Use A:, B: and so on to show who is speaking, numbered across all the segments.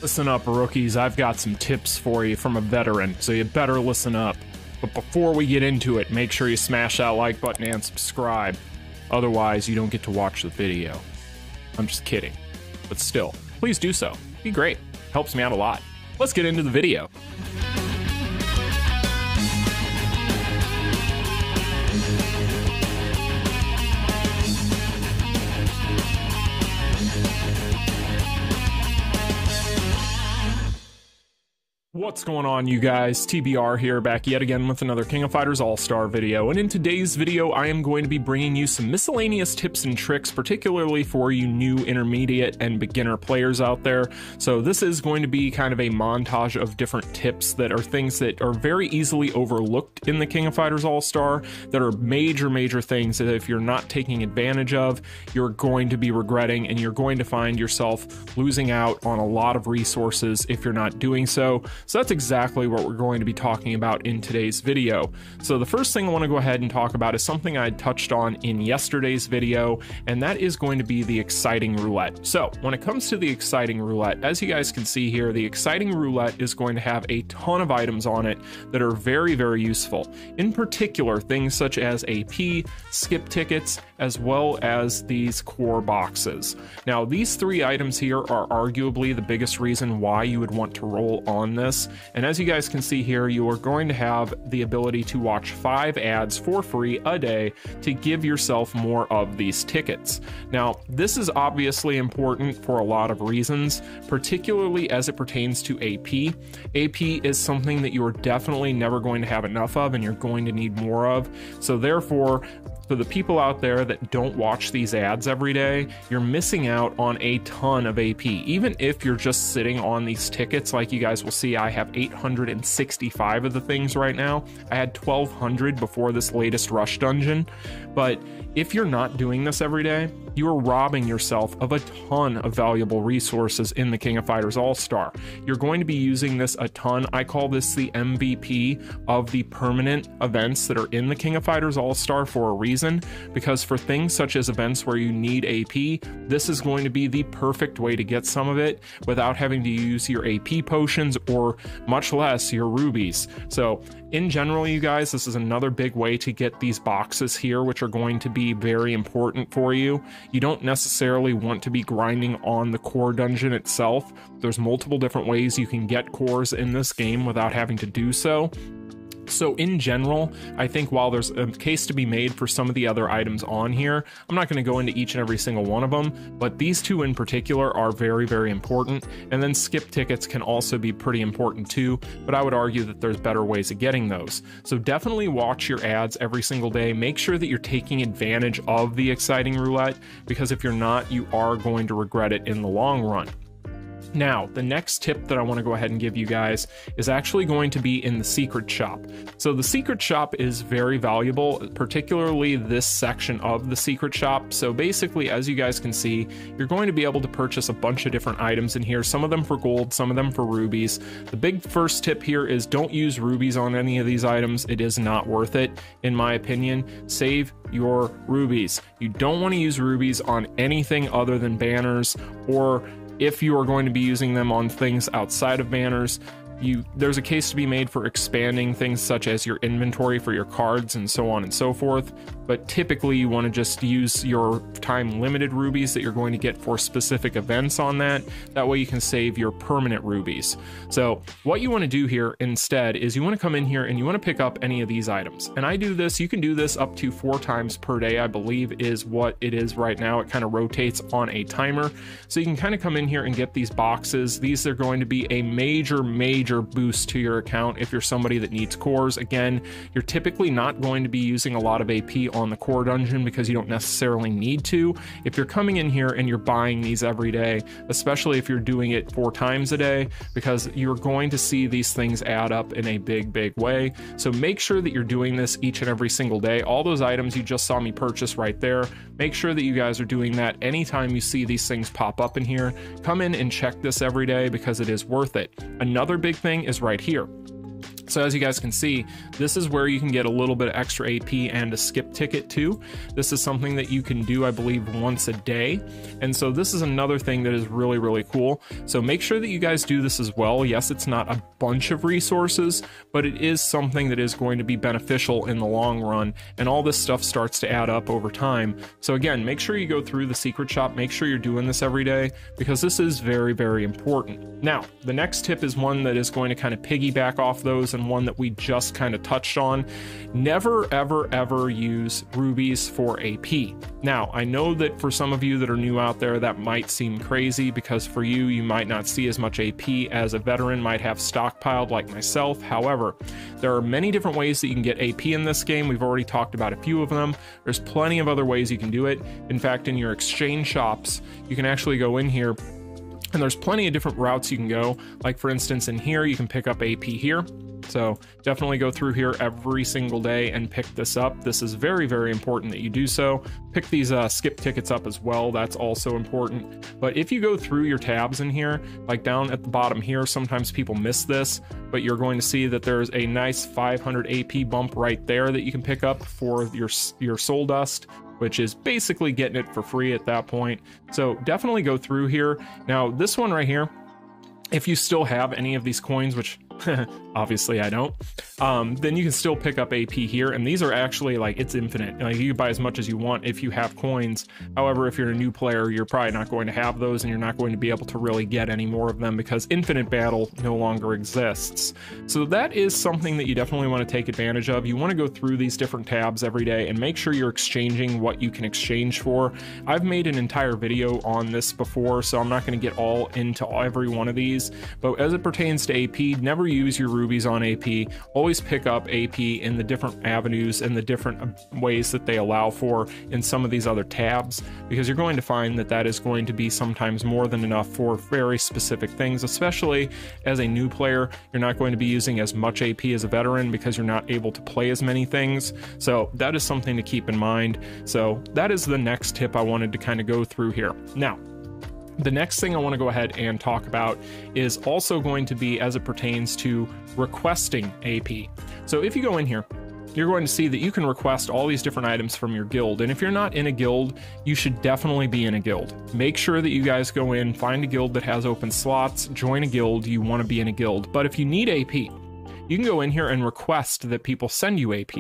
A: Listen up, rookies. I've got some tips for you from a veteran, so you better listen up. But before we get into it, make sure you smash that like button and subscribe. Otherwise, you don't get to watch the video. I'm just kidding. But still, please do so. It'd be great. Helps me out a lot. Let's get into the video. What's going on, you guys? TBR here, back yet again with another King of Fighters All-Star video, and in today's video I am going to be bringing you some miscellaneous tips and tricks, particularly for you new intermediate and beginner players out there. So this is going to be kind of a montage of different tips that are things that are very easily overlooked in the King of Fighters All-Star, that are major things that if you're not taking advantage of, you're going to be regretting, and you're going to find yourself losing out on a lot of resources if you're not doing so. So that's exactly what we're going to be talking about in today's video. So the first thing I want to go ahead and talk about is something I touched on in yesterday's video, and that is going to be the Exciting Roulette. So when it comes to the Exciting Roulette, as you guys can see here, the Exciting Roulette is going to have a ton of items on it that are very useful. In particular, things such as AP, skip tickets, as well as these core boxes. Now, these three items here are arguably the biggest reason why you would want to roll on this. And as you guys can see here, you are going to have the ability to watch 5 ads for free a day to give yourself more of these tickets. Now, this is obviously important for a lot of reasons, particularly as it pertains to AP. AP is something that you are definitely never going to have enough of, and you're going to need more of. So therefore, for the people out there that don't watch these ads every day, you're missing out on a ton of AP. Even if you're just sitting on these tickets, like you guys will see, I have 865 of the things right now. I had 1,200 before this latest rush dungeon. But if you're not doing this every day, you are robbing yourself of a ton of valuable resources in the King of Fighters All-Star. You're going to be using this a ton. I call this the MVP of the permanent events that are in the King of Fighters All-Star for a reason, because for things such as events where you need AP, this is going to be the perfect way to get some of it without having to use your AP potions or much less your rubies. So in general, you guys, this is another big way to get these boxes here, which are going to be very important for you. You don't necessarily want to be grinding on the core dungeon itself. There's multiple different ways you can get cores in this game without having to do so. So in general, I think while there's a case to be made for some of the other items on here, I'm not going to go into each and every single one of them, but these two in particular are very important. And then skip tickets can also be pretty important too, but I would argue that there's better ways of getting those. So definitely watch your ads every single day. Make sure that you're taking advantage of the Exciting Roulette, because if you're not, you are going to regret it in the long run. Now, the next tip that I want to go ahead and give you guys is actually going to be in the secret shop. So the secret shop is very valuable, particularly this section of the secret shop. So basically, as you guys can see, you're going to be able to purchase a bunch of different items in here, some of them for gold, some of them for rubies. The big first tip here is don't use rubies on any of these items. It is not worth it, in my opinion. Save your rubies. You don't want to use rubies on anything other than banners, or if you are going to be using them on things outside of banners, there's a case to be made for expanding things such as your inventory for your cards and so on and so forth. But typically you want to just use your time limited rubies that you're going to get for specific events on that. That way you can save your permanent rubies. So what you want to do here instead is you want to come in here and you want to pick up any of these items. And I do this, you can do this up to 4 times per day, I believe is what it is right now. It kind of rotates on a timer. So you can kind of come in here and get these boxes. These are going to be a major boost to your account if you're somebody that needs cores. Again, you're typically not going to be using a lot of AP on the core dungeon because you don't necessarily need to. If you're coming in here and you're buying these every day, especially if you're doing it 4 times a day, because you're going to see these things add up in a big way. So make sure that you're doing this each and every single day. All those items you just saw me purchase right there, make sure that you guys are doing that anytime you see these things pop up in here. Come in and check this every day because it is worth it. Another big thing is right here. So as you guys can see, this is where you can get a little bit of extra AP and a skip ticket too. This is something that you can do, I believe, once a day. And so this is another thing that is really, really cool. So make sure that you guys do this as well. Yes, it's not a bunch of resources, but it is something that is going to be beneficial in the long run. And all this stuff starts to add up over time. So again, make sure you go through the secret shop. Make sure you're doing this every day because this is very, very important. Now, the next tip is one that is going to kind of piggyback off those, and one that we just kind of touched on. Never, ever, ever use rubies for AP. Now, I know that for some of you that are new out there, that might seem crazy because for you, you might not see as much AP as a veteran might have stockpiled like myself. However, there are many different ways that you can get AP in this game. We've already talked about a few of them. There's plenty of other ways you can do it. In fact, in your exchange shops, you can actually go in here and there's plenty of different routes you can go. Like for instance, in here, you can pick up AP here. So definitely go through here every single day and pick this up. This is very, very important that you do so. Pick these skip tickets up as well. That's also important. But if you go through your tabs in here, like down at the bottom here, sometimes people miss this, but you're going to see that there's a nice 500 AP bump right there that you can pick up for your soul dust, which is basically getting it for free at that point. So definitely go through here. Now, this one right here, if you still have any of these coins, which obviously I don't, then you can still pick up AP here. And these are actually like, it's infinite. Like you can buy as much as you want if you have coins. However, if you're a new player, you're probably not going to have those and you're not going to be able to really get any more of them because infinite battle no longer exists. So that is something that you definitely want to take advantage of. You want to go through these different tabs every day and make sure you're exchanging what you can exchange for. I've made an entire video on this before, so I'm not going to get all into every one of these, but as it pertains to AP, never use your rubies on AP. Always pick up AP in the different avenues and the different ways that they allow for in some of these other tabs, because you're going to find that that is going to be sometimes more than enough for very specific things, especially as a new player. You're not going to be using as much AP as a veteran because you're not able to play as many things. So that is something to keep in mind. So that is the next tip I wanted to kind of go through here. Now, the next thing I want to go ahead and talk about is also going to be as it pertains to requesting AP. So if you go in here, you're going to see that you can request all these different items from your guild. And if you're not in a guild, you should definitely be in a guild. Make sure that you guys go in, find a guild that has open slots, join a guild. You want to be in a guild. But if you need AP, you can go in here and request that people send you AP.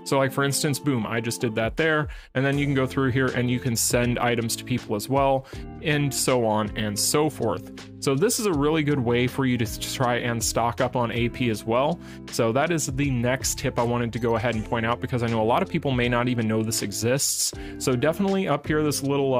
A: So like for instance, boom, I just did that there. And then you can go through here and you can send items to people as well, and so on and so forth. So this is a really good way for you to try and stock up on AP as well. So that is the next tip I wanted to go ahead and point out, because I know a lot of people may not even know this exists. So definitely up here, this little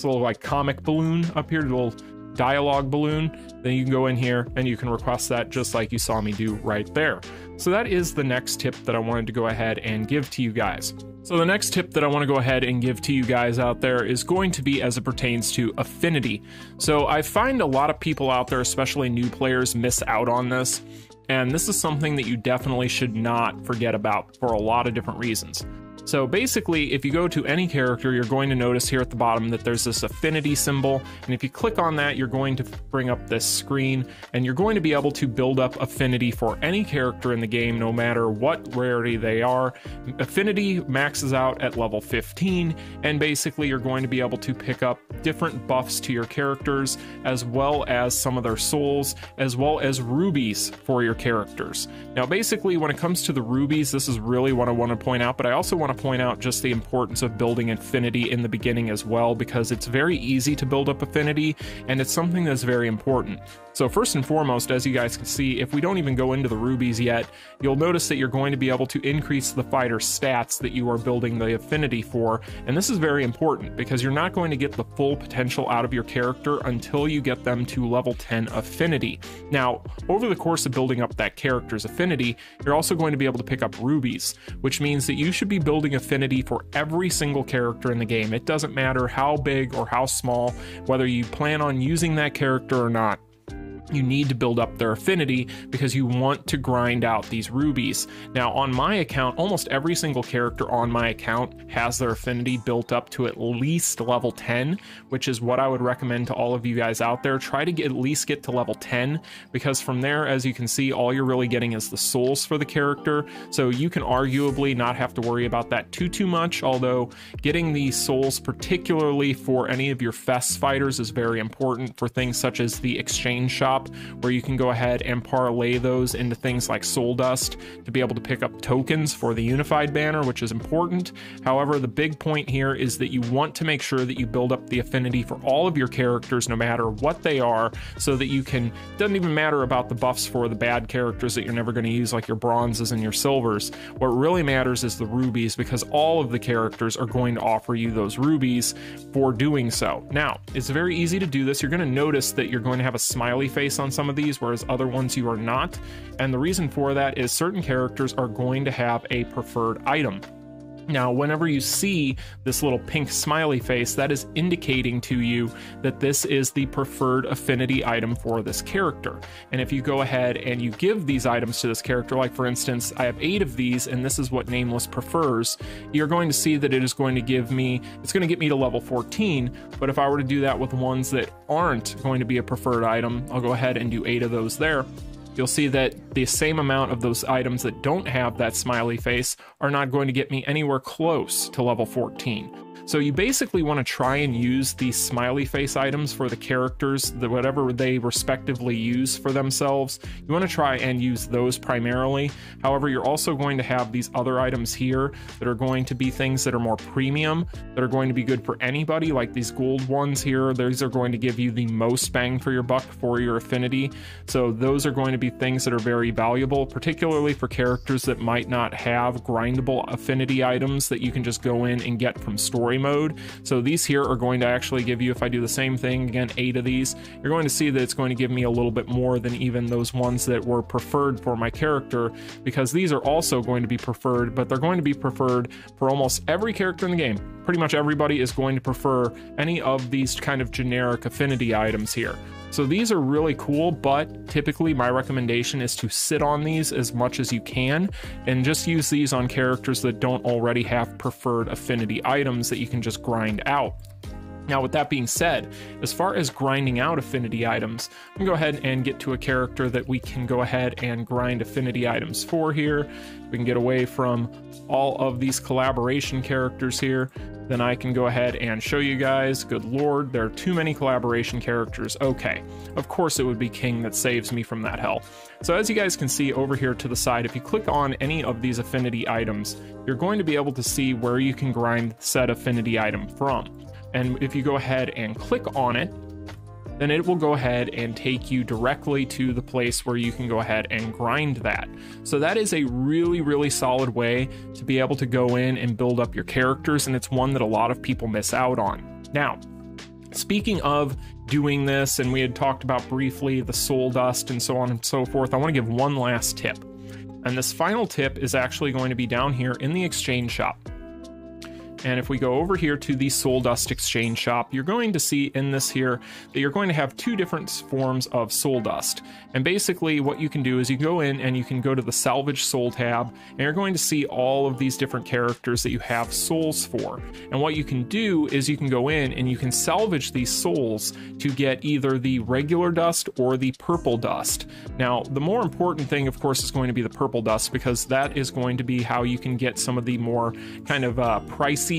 A: like comic balloon up here, the little dialogue balloon, then you can go in here and you can request that just like you saw me do right there. So that is the next tip that I wanted to go ahead and give to you guys. So the next tip that I want to go ahead and give to you guys out there is going to be as it pertains to Affinity. So I find a lot of people out there, especially new players, miss out on this. And this is something that you definitely should not forget about for a lot of different reasons. So basically, if you go to any character, you're going to notice here at the bottom that there's this affinity symbol. And if you click on that, you're going to bring up this screen and you're going to be able to build up affinity for any character in the game, no matter what rarity they are. Affinity maxes out at level 15, and basically you're going to be able to pick up different buffs to your characters, as well as some of their souls, as well as rubies for your characters. Now, basically, when it comes to the rubies, this is really what I want to point out, but I also want to point out just the importance of building affinity in the beginning as well, because it's very easy to build up affinity and it's something that's very important. So first and foremost, as you guys can see, if we don't even go into the rubies yet, you'll notice that you're going to be able to increase the fighter stats that you are building the affinity for. And this is very important because you're not going to get the full potential out of your character until you get them to level 10 affinity. Now, over the course of building up that character's affinity, you're also going to be able to pick up rubies, which means that you should be building affinity for every single character in the game. It doesn't matter how big or how small, whether you plan on using that character or not. you need to build up their affinity because you want to grind out these rubies. Now on my account, almost every single character on my account has their affinity built up to at least level 10, which is what I would recommend to all of you guys out there. Try to at least get to level 10, because from there, as you can see, all you're really getting is the souls for the character. So you can arguably not have to worry about that too much, although getting the souls, particularly for any of your fest fighters, is very important for things such as the exchange shop, where you can go ahead and parlay those into things like soul dust to be able to pick up tokens for the unified banner, which is important. However, the big point here is that you want to make sure that you build up the affinity for all of your characters, no matter what they are, so that you can, doesn't even matter about the buffs for the bad characters that you're never going to use, like your bronzes and your silvers. What really matters is the rubies, because all of the characters are going to offer you those rubies for doing so. Now, it's very easy to do this. You're going to notice that you're going to have a smiley face on some of these, whereas other ones you are not. And the reason for that is certain characters are going to have a preferred item. Now, whenever you see this little pink smiley face, that is indicating to you that this is the preferred affinity item for this character. And if you go ahead and you give these items to this character, like for instance, I have 8 of these, and this is what Nameless prefers, you're going to see that it is going to give me, it's going to get me to level 14. But if I were to do that with ones that aren't going to be a preferred item, I'll go ahead and do 8 of those there. You'll see that the same amount of those items that don't have that smiley face are not going to get me anywhere close to level 14. So you basically want to try and use these smiley face items for the characters, whatever they respectively use for themselves. You want to try and use those primarily. However, you're also going to have these other items here that are going to be things that are more premium, that are going to be good for anybody, like these gold ones here. These are going to give you the most bang for your buck for your affinity. So those are going to be things that are very valuable, particularly for characters that might not have grindable affinity items that you can just go in and get from story mode. So these here are going to actually give you, if I do the same thing again, 8 of these, you're going to see that it's going to give me a little bit more than even those ones that were preferred for my character, because these are also going to be preferred, but they're going to be preferred for almost every character in the game. Pretty much everybody is going to prefer any of these kind of generic affinity items here. So these are really cool, but typically my recommendation is to sit on these as much as you can and just use these on characters that don't already have preferred affinity items that you can just grind out. Now, with that being said, as far as grinding out affinity items, I'm gonna go ahead and get to a character that we can go ahead and grind affinity items for here. We can get away from all of these collaboration characters here. Then I can go ahead and show you guys. Good lord, there are too many collaboration characters. Okay, of course it would be King that saves me from that hell. So as you guys can see over here to the side, if you click on any of these affinity items, you're going to be able to see where you can grind said affinity item from. And if you go ahead and click on it, then it will go ahead and take you directly to the place where you can go ahead and grind that. So that is a really solid way to be able to go in and build up your characters, and it's one that a lot of people miss out on. Now, speaking of doing this, and we had talked about briefly the soul dust and so on and so forth, I want to give one last tip. And this final tip is actually going to be down here in the exchange shop. And if we go over here to the Soul Dust Exchange Shop, you're going to see in this here that you're going to have 2 different forms of Soul Dust. And basically what you can do is you go in and you can go to the Salvage Soul tab, and you're going to see all of these different characters that you have souls for. And what you can do is you can go in and you can salvage these souls to get either the regular dust or the purple dust. Now, the more important thing, of course, is going to be the purple dust, because that is going to be how you can get some of the more kind of pricey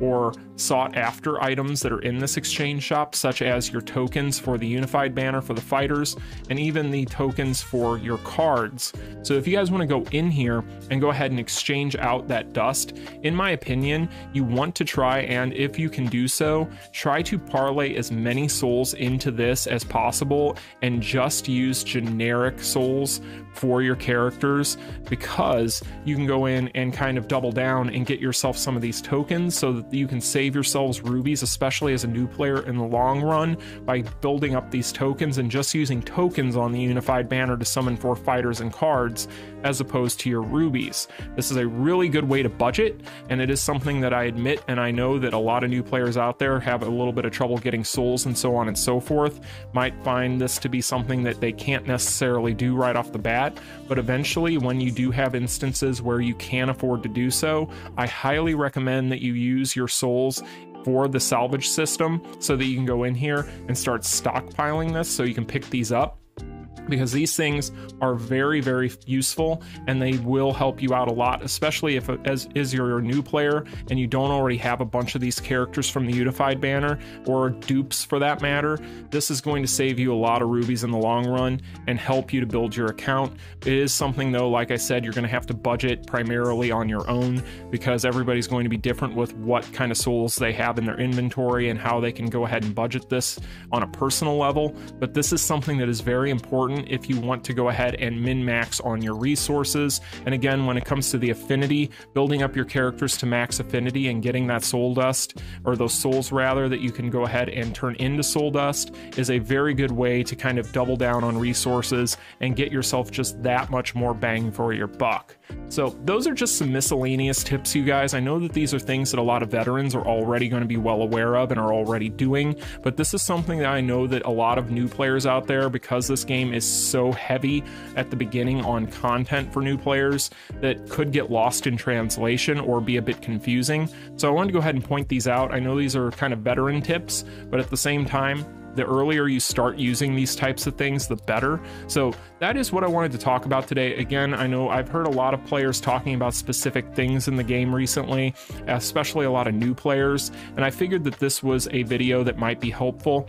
A: or sought after items that are in this exchange shop, such as your tokens for the unified banner for the fighters, and even the tokens for your cards. So if you guys want to go in here and go ahead and exchange out that dust, in my opinion, you want to try, and if you can do so, try to parlay as many souls into this as possible and just use generic souls for your characters, because you can go in and kind of double down and get yourself some of these tokens tokens so that you can save yourselves rubies, especially as a new player in the long run, by building up these tokens and just using tokens on the unified banner to summon for fighters and cards as opposed to your rubies. This is a really good way to budget, and it is something that I admit and I know that a lot of new players out there have a little bit of trouble getting souls and so on and so forth, might find this to be something that they can't necessarily do right off the bat, but eventually when you do have instances where you can afford to do so, I highly recommend that you use your souls for the salvage system so that you can go in here and start stockpiling this so you can pick these up, because these things are very, very useful and they will help you out a lot, especially if you're a new player and you don't already have a bunch of these characters from the unified banner, or dupes for that matter. This is going to save you a lot of rubies in the long run and help you to build your account. It is something though, like I said, you're going to have to budget primarily on your own, because everybody's going to be different with what kind of souls they have in their inventory and how they can go ahead and budget this on a personal level. But this is something that is very important if you want to go ahead and min-max on your resources. And again, when it comes to the affinity, building up your characters to max affinity and getting that soul dust, or those souls rather, that you can go ahead and turn into soul dust, is a very good way to kind of double down on resources and get yourself just that much more bang for your buck. So those are just some miscellaneous tips, you guys. I know that these are things that a lot of veterans are already going to be well aware of and are already doing, but this is something that I know that a lot of new players out there, because this game is so heavy at the beginning on content for new players, that could get lost in translation or be a bit confusing. So I wanted to go ahead and point these out. I know these are kind of veteran tips, but at the same time, the earlier you start using these types of things, the better. So that is what I wanted to talk about today. Again, I know I've heard a lot of players talking about specific things in the game recently, especially a lot of new players, and I figured that this was a video that might be helpful.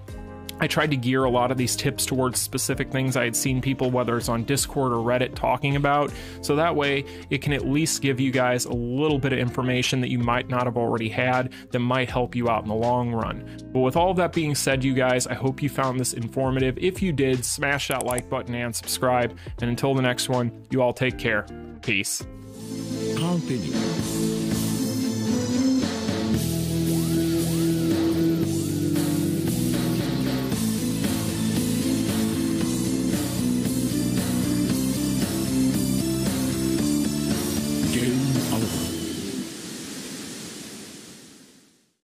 A: I tried to gear a lot of these tips towards specific things I had seen people, whether it's on Discord or Reddit, talking about, so that way it can at least give you guys a little bit of information that you might not have already had that might help you out in the long run. But with all of that being said, you guys, I hope you found this informative. If you did, smash that like button and subscribe, and until the next one, you all take care. Peace.
B: Continue.